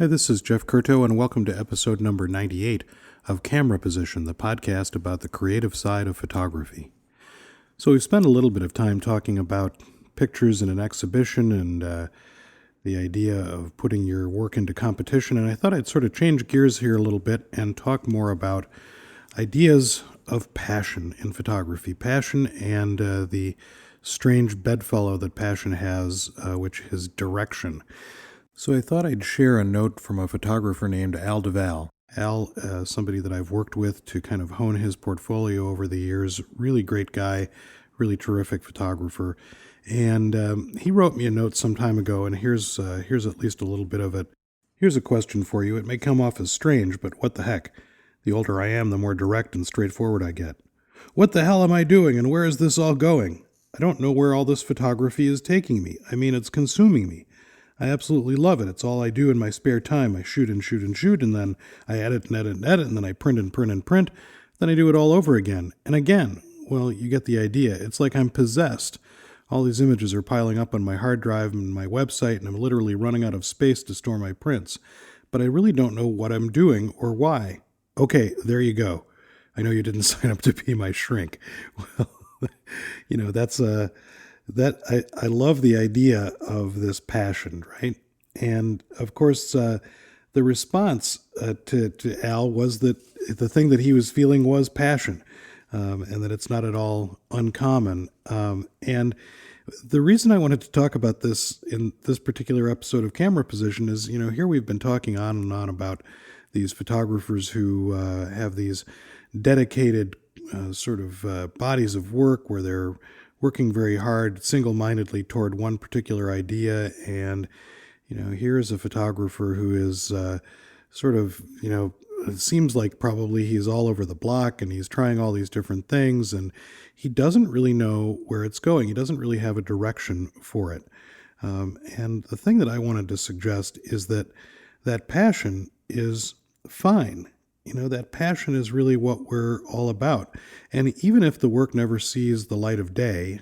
Hi, this is Jeff Curto, and welcome to episode number 98 of Camera Position, the podcast about the creative side of photography. So we've spent a little bit of time talking about pictures in an exhibition and the idea of putting your work into competition, and I thought I'd sort of change gears here a little bit and talk more about ideas of passion in photography. Passion and the strange bedfellow that passion has, which is direction. So I thought I'd share a note from a photographer named Al Duval. Al, somebody that I've worked with to kind of hone his portfolio over the years, really great guy, really terrific photographer. And he wrote me a note some time ago, and here's at least a little bit of it. Here's a question for you. It may come off as strange, but what the heck? The older I am, the more direct and straightforward I get. What the hell am I doing, and where is this all going? I don't know where all this photography is taking me. I mean, it's consuming me. I absolutely love it. It's all I do in my spare time. I shoot and shoot and shoot, and then I edit and edit and edit, and then I print and print and print. Then I do it all over again and again. Well, you get the idea. It's like I'm possessed. All these images are piling up on my hard drive and my website, and I'm literally running out of space to store my prints. But I really don't know what I'm doing or why. Okay, there you go. I know you didn't sign up to be my shrink. Well, that's I love the idea of this passion, right? And of course, the response to Al was that the thing that he was feeling was passion, and that it's not at all uncommon. And the reason I wanted to talk about this in this particular episode of Camera Position is, here we've been talking on and on about these photographers who have these dedicated bodies of work where they're working very hard, single-mindedly toward one particular idea. And, here is a photographer who is it seems like probably he's all over the block and he's trying all these different things and he doesn't really know where it's going. He doesn't really have a direction for it. And the thing that I wanted to suggest is that passion is fine. That passion is really what we're all about. And even if the work never sees the light of day,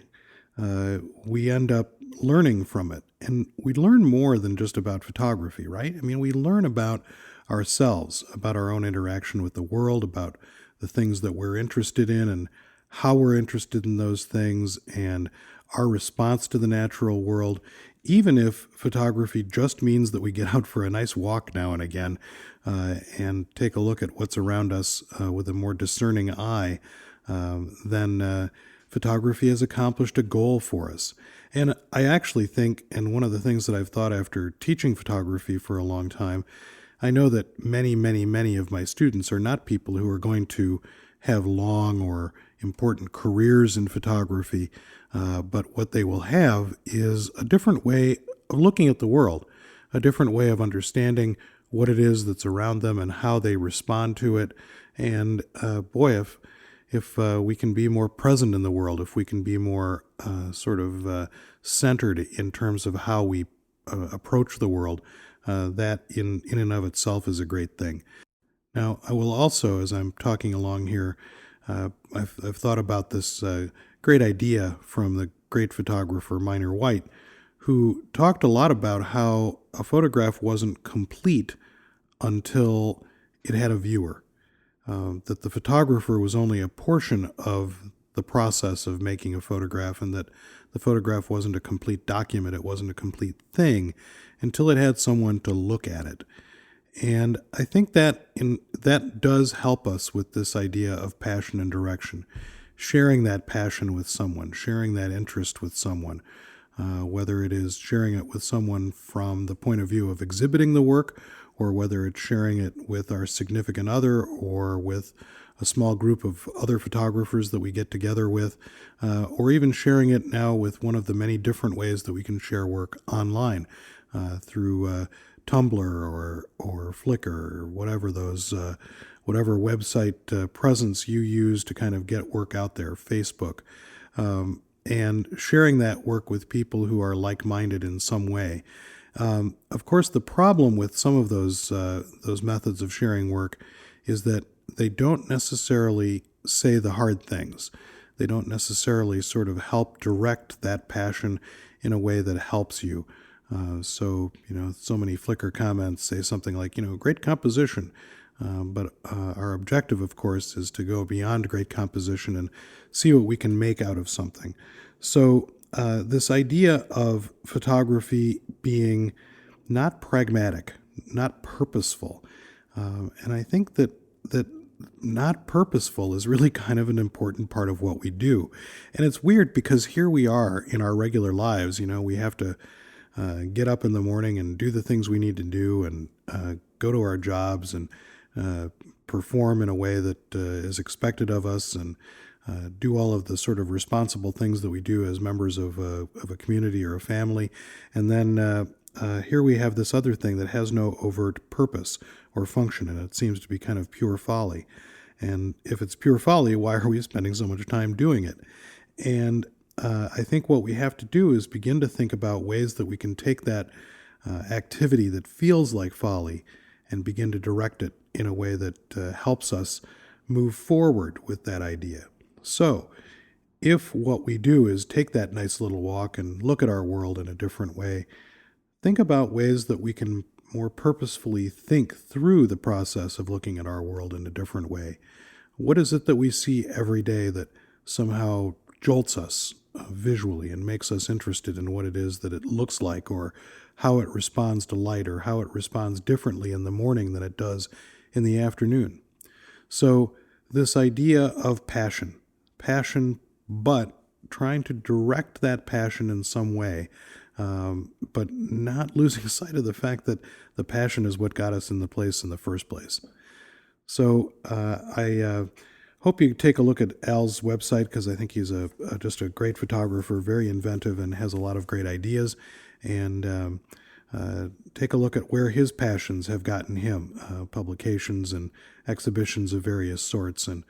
we end up learning from it. And we learn more than just about photography, right? I mean, we learn about ourselves, about our own interaction with the world, about the things that we're interested in and how we're interested in those things and our response to the natural world. Even if photography just means that we get out for a nice walk now and again and take a look at what's around us with a more discerning eye, then photography has accomplished a goal for us. And I actually think, and one of the things that I've thought after teaching photography for a long time, I know that many, many, many of my students are not people who are going to have long or important careers in photography, but what they will have is a different way of looking at the world, a different way of understanding what it is that's around them and how they respond to it. And boy, if we can be more present in the world, if we can be more centered in terms of how we approach the world, that in and of itself is a great thing. Now, I will also, as I'm talking along here, I've thought about this great idea from the great photographer Minor White, who talked a lot about how a photograph wasn't complete until it had a viewer, that the photographer was only a portion of the process of making a photograph, and that the photograph wasn't a complete document, it wasn't a complete thing, until it had someone to look at it. And I think that does help us with this idea of passion and direction, sharing that passion with someone, sharing that interest with someone, whether it is sharing it with someone from the point of view of exhibiting the work, or whether it's sharing it with our significant other or with a small group of other photographers that we get together with, or even sharing it now with one of the many different ways that we can share work online through Tumblr or Flickr or whatever whatever website presence you use to kind of get work out there, Facebook, and sharing that work with people who are like-minded in some way. Of course, the problem with some of those methods of sharing work is that they don't necessarily say the hard things. They don't necessarily sort of help direct that passion in a way that helps you. So many Flickr comments say something like, great composition. But our objective, of course, is to go beyond great composition and see what we can make out of something. So this idea of photography being not pragmatic, not purposeful, and I think that not purposeful is really kind of an important part of what we do. And it's weird because here we are in our regular lives. We have to get up in the morning and do the things we need to do and go to our jobs and perform in a way that is expected of us and do all of the sort of responsible things that we do as members of a community or a family. And then here we have this other thing that has no overt purpose or function, and it seems to be kind of pure folly. And if it's pure folly, why are we spending so much time doing it? And I think what we have to do is begin to think about ways that we can take that activity that feels like folly and begin to direct it in a way that helps us move forward with that idea. So, if what we do is take that nice little walk and look at our world in a different way, think about ways that we can more purposefully think through the process of looking at our world in a different way. What is it that we see every day that somehow jolts us visually and makes us interested in what it is that it looks like, or how it responds to light, or how it responds differently in the morning than it does in the afternoon? So this idea of passion, but trying to direct that passion in some way, but not losing sight of the fact that the passion is what got us in the place in the first place. So I hope you take a look at Al's website, because I think he's just a great photographer, very inventive, and has a lot of great ideas. And take a look at where his passions have gotten him, publications and exhibitions of various sorts, and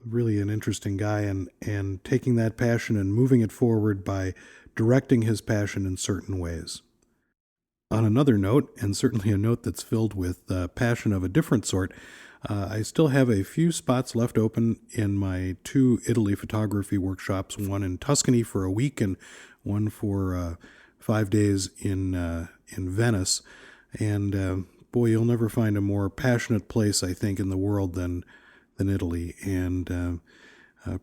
really an interesting guy, and taking that passion and moving it forward by directing his passion in certain ways. On another note, and certainly a note that's filled with passion of a different sort, I still have a few spots left open in my 2 Italy photography workshops, one in Tuscany for a week and one for 5 days in Venice. And boy, you'll never find a more passionate place, I think, in the world than Italy. And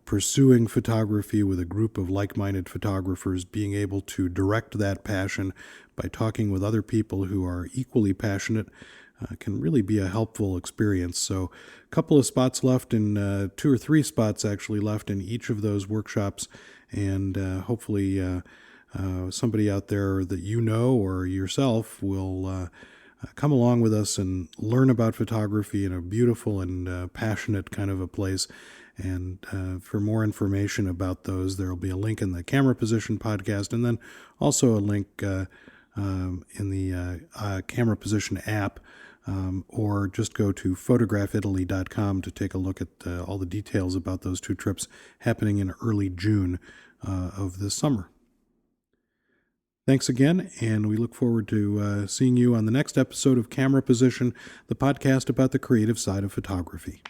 pursuing photography with a group of like-minded photographers, being able to direct that passion by talking with other people who are equally passionate, can really be a helpful experience. So a couple of spots left in 2 or 3 spots actually left in each of those workshops, and hopefully somebody out there that you know or yourself will come along with us and learn about photography in a beautiful and passionate kind of a place. And for more information about those, there will be a link in the Camera Position podcast, and then also a link in the Camera Position app, or just go to photographitaly.com to take a look at all the details about those 2 trips happening in early June of this summer. Thanks again, and we look forward to seeing you on the next episode of Camera Position, the podcast about the creative side of photography.